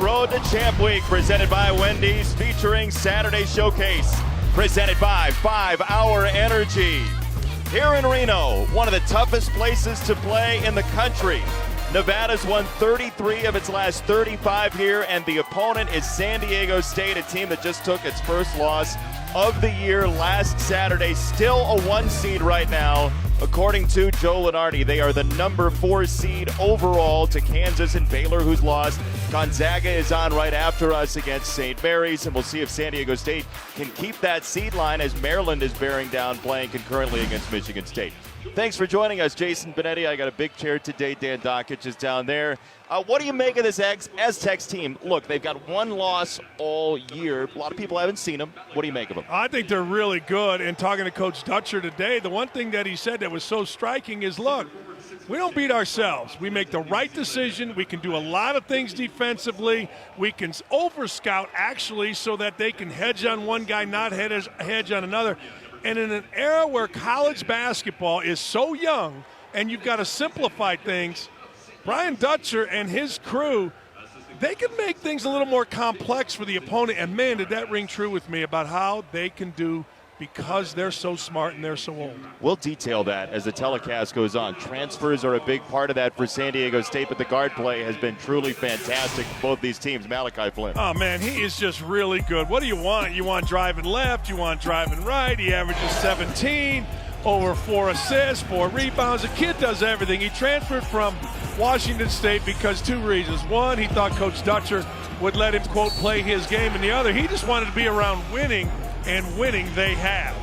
Road to Champ Week, presented by Wendy's, featuring Saturday Showcase, presented by 5 Hour Energy. Here in Reno, one of the toughest places to play in the country. Nevada's won 33 of its last 35 here, and the opponent is San Diego State, a team that just took its first loss of the year last Saturday. Still a 1 seed right now. According to Joe Lunardi, they are the number 4 seed overall to Kansas and Baylor, who's lost. Gonzaga is on right after us against St. Mary's, and we'll see if San Diego State can keep that seed line as Maryland is bearing down, playing concurrently against Michigan State. Thanks for joining us, Jason Benetti. I got a big chair today. Dan Dockich is down there. What do you make of this Aztecs team? Look, they've got 1 loss all year. A lot of people haven't seen them. What do you make of them? I think they're really good. And talking to Coach Dutcher today, the one thing that he said that was so striking is, look, we don't beat ourselves. We make the right decision. We can do a lot of things defensively. We can over-scout, actually, so that they can hedge on one guy, not hedge on another. And in an era where college basketball is so young and you've got to simplify things, Brian Dutcher and his crew, they can make things a little more complex for the opponent. And, man, did that ring true with me about how they can do because they're so smart and they're so old. We'll detail that as the telecast goes on. Transfers are a big part of that for San Diego State, but the guard play has been truly fantastic for both these teams. Malachi Flynn. Oh, man, he is just really good. What do you want? You want driving left, you want driving right. He averages 17, over 4 assists, 4 rebounds. The kid does everything. He transferred from Washington State because 2 reasons. One, he thought Coach Dutcher would let him, quote, play his game. And the other, he just wanted to be around winning, and winning they have.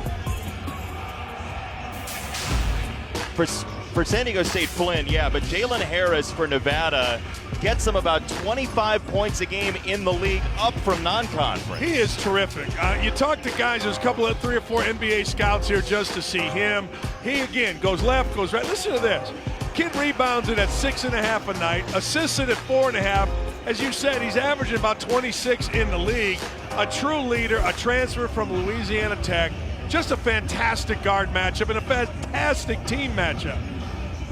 For San Diego State, Flynn, yeah, but Jalen Harris for Nevada gets them about 25 points a game in the league, up from non-conference. He is terrific. You talk to guys, there's a couple of 3 or 4 NBA scouts here just to see him. He, again, goes left, goes right. Listen to this. Kid rebounds it at 6.5 a night, assists it at 4.5. As you said, he's averaging about 26 in the league. A true leader, a transfer from Louisiana Tech. Just a fantastic guard matchup and a fantastic team matchup.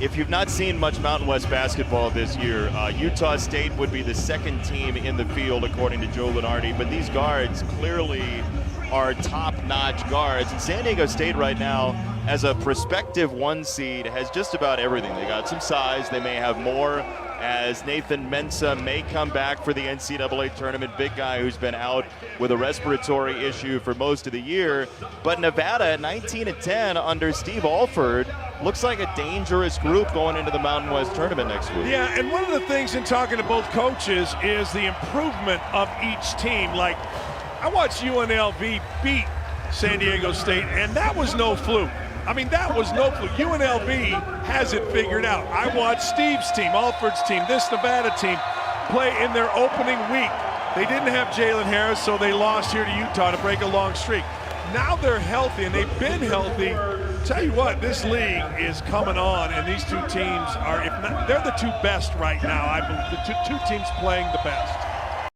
If you've not seen much Mountain West basketball this year, Utah State would be the 2nd team in the field, according to Joe Lunardi. But these guards clearly are top-notch guards. And San Diego State right now, as a prospective 1 seed, has just about everything. They got some size. They may have more, as Nathan Mensah may come back for the NCAA tournament. Big guy who's been out with a respiratory issue for most of the year. But Nevada at 19-10 under Steve Alford looks like a dangerous group going into the Mountain West tournament next week. Yeah, and one of the things in talking to both coaches is the improvement of each team. Like, I watched UNLV beat San Diego State, and that was no fluke. I mean, that was no fluke. UNLV has it figured out. I watched Steve's team, Alford's team, this Nevada team play in their opening week. They didn't have Jalen Harris, so they lost here to Utah to break a long streak. Now they're healthy, and they've been healthy. Tell you what, this league is coming on, and these 2 teams are, if not, they're the 2 best right now. I believe the two teams playing the best.